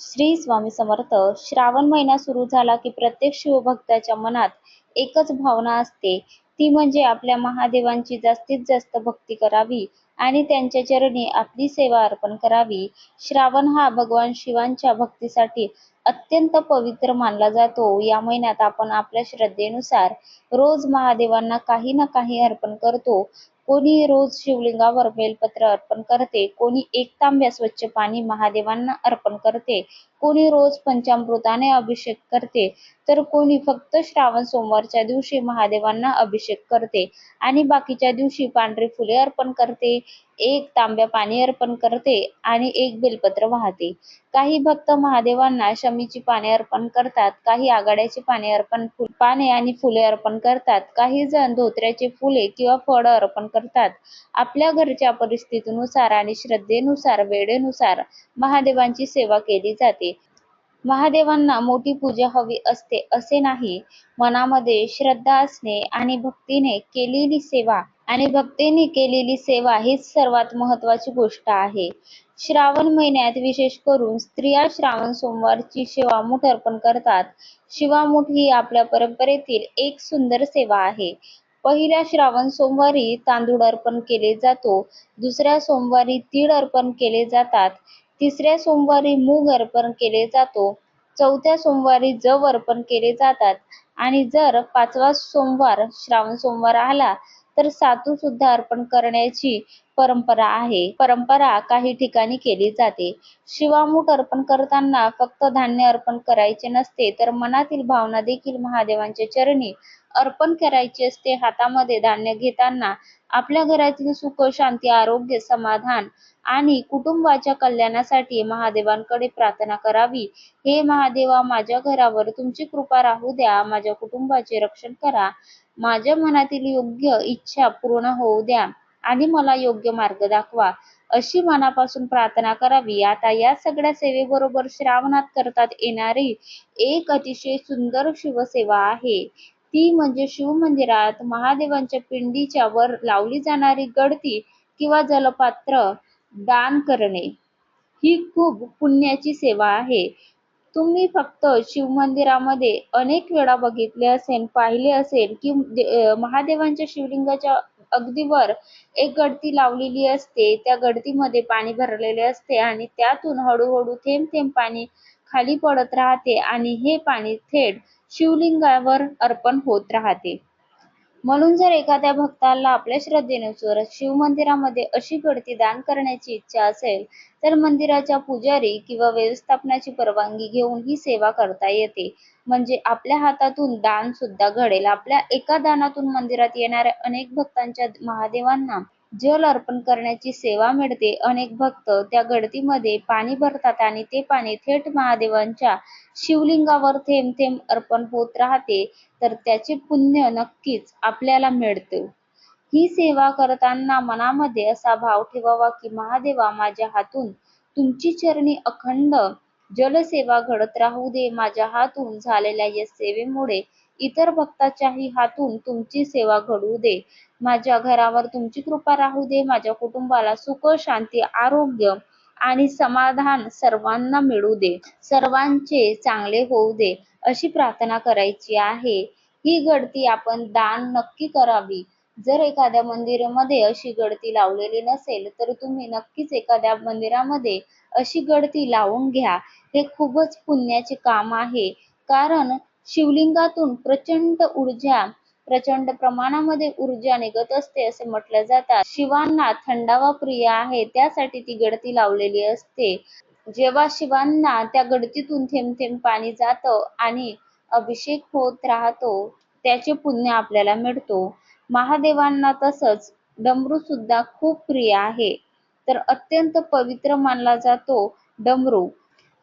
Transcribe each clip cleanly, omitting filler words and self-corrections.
श्री स्वामी समर्थ. श्रावण महिना सुरू झाला की प्रत्येक शिवभक्ताच्या मनात एकच भावना असते, ती म्हणजे आपल्या महादेवांची जास्तीत जास्त भक्ती करावी आणि त्यांच्या चरणी आपली सेवा अर्पण करावी. श्रावण हा भगवान शिवांच्या भक्तीसाठी अत्यंत पवित्र मानला जातो. या महिन्यात आपण आपल्या श्रद्धेनुसार रोज महादेवांना काही ना काही अर्पण करतो. कोणी रोज शिवलिंगावर बेलपत्र अर्पण करते, कोणी एक तांब्या स्वच्छ पाणी महादेवांना अर्पण करते, कोणी रोज पंचामृताने अभिषेक करते, तर कोणी फक्त श्रावण सोमवारच्या दिवशी महादेवांना अभिषेक करते आणि बाकीच्या दिवशी पांढरी फुले अर्पण करते, एक तांब्या पाणी अर्पण करते आणि एक बेलपत्र वाहते. काही भक्त महादेवांना शमीची पाने अर्पण करतात, काही आघाड्याची पाने आणि फुले अर्पण करतात, काही जण धोत्र्याचे फुले किंवा फळ अर्पण करतात. आपल्या घरच्या परिस्थितीनुसार आणि श्रद्धेनुसार वेळेनुसार महादेवांची सेवा केली जाते. महादेवांना मोठी पूजा हवी असते असे नाही. मनामध्ये श्रद्धा असणे आणि भक्तीने केलेली सेवा हीच सर्वात महत्त्वाची गोष्ट आहे. श्रावण महिन्यात विशेष करून स्त्रिया श्रावण सोमवारची शिवामूठ अर्पण करतात. शिवामूठ ही आपल्या परंपरेतील एक सुंदर सेवा आहे. पहिल्या श्रावण सोमवारी तांदूळ अर्पण केले जातो, दुसऱ्या सोमवारी तीळ अर्पण केले जातात, तिसऱ्या सोमवारी मूग अर्पण केले जातो, चौथ्या सोमवारी जव अर्पण केले जातात आणि जर पाचवा सोमवार श्रावण सोमवार आला तर सातू सुद्धा अर्पण करण्याची परंपरा काही ठिकाणी केली जाते. शिवामूठ अर्पण करताना फक्त धान्य अर्पण करायचे नसते, तर मनातील भावना देखील महादेवांच्या चरणी अर्पण करायची असते. हातामध्ये धान्य घेताना आपल्या घरातील सुख, शांती, आरोग्य, समाधान आणि कुटुंबाच्या कल्याणासाठी महादेवांकडे प्रार्थना करावी. हे महादेवा, माझ्या घरावर तुमची कृपा राहू द्या, माझ्या कुटुंबाचे रक्षण करा, माझ्या मनातील योग्य इच्छा पूर्ण होऊ द्या आणि मला योग्य मार्ग दाखवा, अशी मनापासून प्रार्थना करावी. आता या सगळ्या सेवेबरोबर श्रावणात करतात येणारी एक अतिशय सुंदर शिवसेवा आहे, ती म्हणजे शिवमंदिरात महादेवांच्या पिंडीच्या वर लावली जाणारी गळती किंवा जलपात्र दान करणे. ही खूप पुण्याची सेवा आहे. तुम्ही फक्त शिवमंदिरामध्ये अनेक वेळा पाहिले असेल की महादेवांच्या शिवलिंगाच्या अगदी वर एक गळती लावलेली असते. त्या गळतीमध्ये पाणी भरलेले असते आणि त्यातून हळूहळू थेंब थेंब पाणी खाली पडत राहते आणि हे पाणी थेट शिवलिंगावर अर्पण होत राहते. म्हणून जर एखाद्या भक्ताला आपल्या श्रद्धेनुसार शिवमंदिरामध्ये अशी गळती दान करण्याची इच्छा असेल, तर मंदिराच्या पुजारी किंवा व्यवस्थापनाची परवानगी घेऊन ही सेवा करता येते. म्हणजे आपल्या हातातून दान सुद्धा घडेल. आपल्या एका दानातून मंदिरात येणाऱ्या अनेक भक्तांच्या महादेवांना जल अर्पण करण्याची सेवा मिळते. अनेक भक्त त्या गळतीमध्ये पाणी भरतात आणि ते पाणी थेट महादेवांच्या शिवलिंगावर थेंब थेंब अर्पण होत राहते, तर त्याचे पुण्य नक्कीच आपल्याला मिळते. ही सेवा करताना मनामध्ये असा भाव ठेवावा की महादेवा, माझ्या हातून तुमची चरणी अखंड जलसेवा घडत राहू दे. माझ्या हातून झालेल्या या सेवेमुळे इतर भक्ताच्याही हातून तुमची सेवा घडू दे. माझ्या घरावर तुमची कृपा राहू दे. माझ्या कुटुंबाला सुख, शांती, आरोग्य आणि समाधान सर्वांना मिळू दे. सर्वांचे चांगले होऊ दे, अशी प्रार्थना करायची आहे. ही गळती आपण दान नक्की करावी. जर एखाद्या मंदिरामध्ये अशी गळती लावलेली नसेल, तर तुम्ही नक्कीच एखाद्या मंदिरामध्ये अशी गळती लावून घ्या. हे खूपच पुण्याचे काम आहे. कारण शिवलिंगातून प्रचंड प्रमाणामध्ये ऊर्जा निघत असते असे म्हटलं जातात. शिवांना थंडावा प्रिय आहे, त्यासाठी ती गळती लावलेली असते. जेव्हा शिवांना त्या गळतीतून थेंब थेंब पाणी जातं आणि अभिषेक होत राहतो, त्याचे पुण्य आपल्याला मिळतो. महादेवांना तसंच डमरू सुद्धा खूप प्रिय आहे. तर अत्यंत पवित्र मानला जातो डमरू.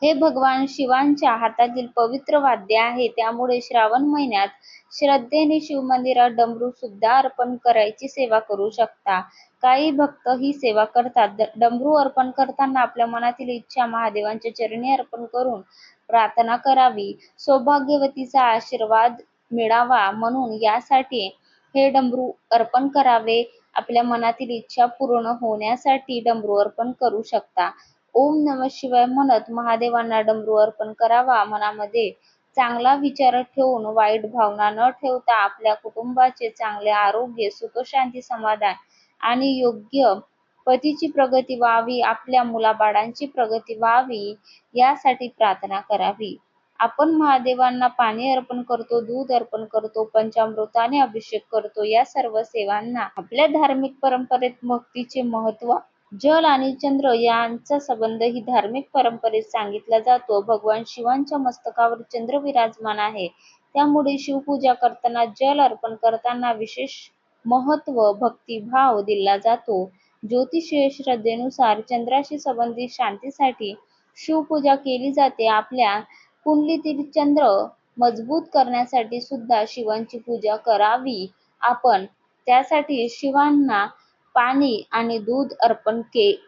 हे भगवान शिवांच्या हातातील पवित्र वाद्य आहे. त्यामुळे श्रावण महिन्यात श्रद्धेने शिवमंदिरात डमरू सुद्धा अर्पण करायची सेवा करू शकता. काही भक्त ही सेवा करतात. डमरू अर्पण करताना आपल्या मनातील इच्छा महादेवांच्या चरणी अर्पण करून प्रार्थना करावी. सौभाग्यवतीचा आशीर्वाद मिळावा म्हणून यासाठी हे डमरू अर्पण करावे. आपल्या मनातील इच्छा पूर्ण होण्यासाठी डमरू अर्पण करू शकता. ओम नमः शिवाय म्हणत महादेवांना डमरू अर्पण करावा. मनामध्ये चांगला विचार ठेवून वाईट भावना न ठेवता आपल्या कुटुंबाचे चांगले आरोग्य, सुख, शांती, समाधान आणि योग्य पतीची प्रगती व्हावी, आपल्या मुलाबाळांची प्रगती व्हावी यासाठी प्रार्थना करावी. आपण महादेवांना पाणी अर्पण करतो, दूध अर्पण करतो, पंचामृताने अभिषेक करतो. या सर्व सेवांना आपल्या धार्मिक परंपरेत भक्तीचे महत्त्व, जल आणि चंद्र यांचा संबंध ही धार्मिक परंपरेत सांगितला जातो. भगवान शिवांच्या मस्तकावर चंद्र विराजमान आहे, त्यामुळे शिवपूजा करताना, जल अर्पण करताना विशेष महत्त्व, भक्तिभाव दिला जातो. ज्योतिषीय श्रद्धेनुसार चंद्राशी संबंधित शांतीसाठी शिवपूजा केली जाते. आपल्या कुंडलीतील चंद्र मजबूत करण्यासाठी सुद्धा शिवांची पूजा करावी. आपण त्यासाठी शिवांना पाणी आणि दूध अर्पण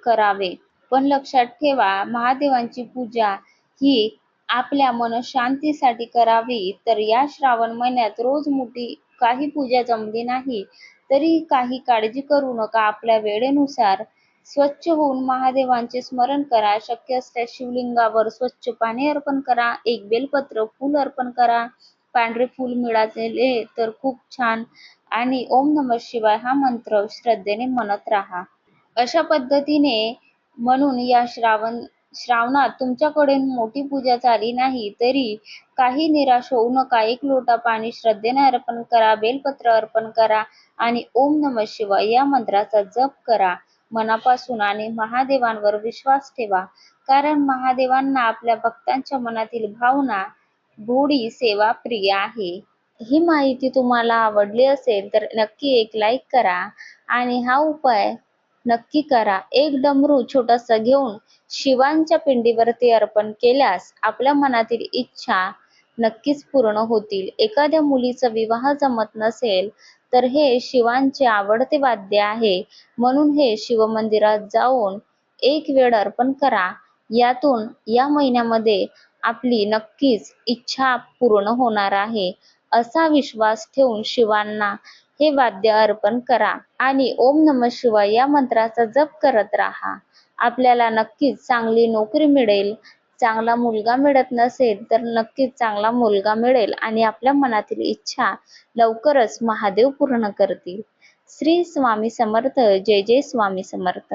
करावे. पण लक्षात ठेवा, महादेवांची पूजा ही आपल्या मनशांतीसाठी करावी. तर या श्रावण महिन्यात रोज मोठी काही पूजा जमली नाही तरी काही काळजी करू नका. आपल्या वेळेनुसार स्वच्छ होऊन महादेवांचे स्मरण करा. शक्य असल्यास शिवलिंगावर स्वच्छ पाणी अर्पण करा, एक बेलपत्र फूल अर्पण करा. पांढरे फूल मिळाले तर खूप छान. आणि ओम नमः शिवाय हा मंत्र श्रद्धेने म्हणत राहा. अशा पद्धतीने म्हणून या श्रावणात तुमच्याकडे मोठी पूजा झाली नाही तरी काही निराश होऊ नका. एक लोटा पाणी श्रद्धेने अर्पण करा, बेलपत्र अर्पण करा आणि ओम नमः शिवाय या मंत्राचा जप करा मनापासून आणि महादेवांवर विश्वास ठेवा. कारण महादेवांना आपल्या भक्तांच्या मनातील भावना, गोडी, सेवा प्रिय आहे. ही माहिती तुम्हाला आवडली असेल तर नक्की एक लाईक करा आणि हा उपाय नक्की करा. एक डमरू छोटासा घेऊन शिवांच्या पिंडीवरती अर्पण केल्यास आपल्या मनातील इच्छा नक्कीच पूर्ण होतील. एखाद्या मुलीचा विवाह जमत नसेल तर हे शिवांचे आवडते वाद्य आहे, म्हणून हे शिवमंदिरात जाऊन एक वेळ अर्पण करा. यातून या महिन्यामध्ये आपली नक्कीच इच्छा पूर्ण होणार आहे असा विश्वास ठेवून शिवांना हे वाद्य अर्पण करा आणि ओम नमः शिवाय या मंत्राचा जप करत राहा. आपल्याला नक्कीच चांगली नोकरी मिळेल. चांगला मुलगा मिळत नसेल तर नक्कीच चांगला मुलगा मिळेल आणि आपल्या मनातील इच्छा लवकरच महादेव पूर्ण करतील. श्री स्वामी समर्थ. जय जय स्वामी समर्थ.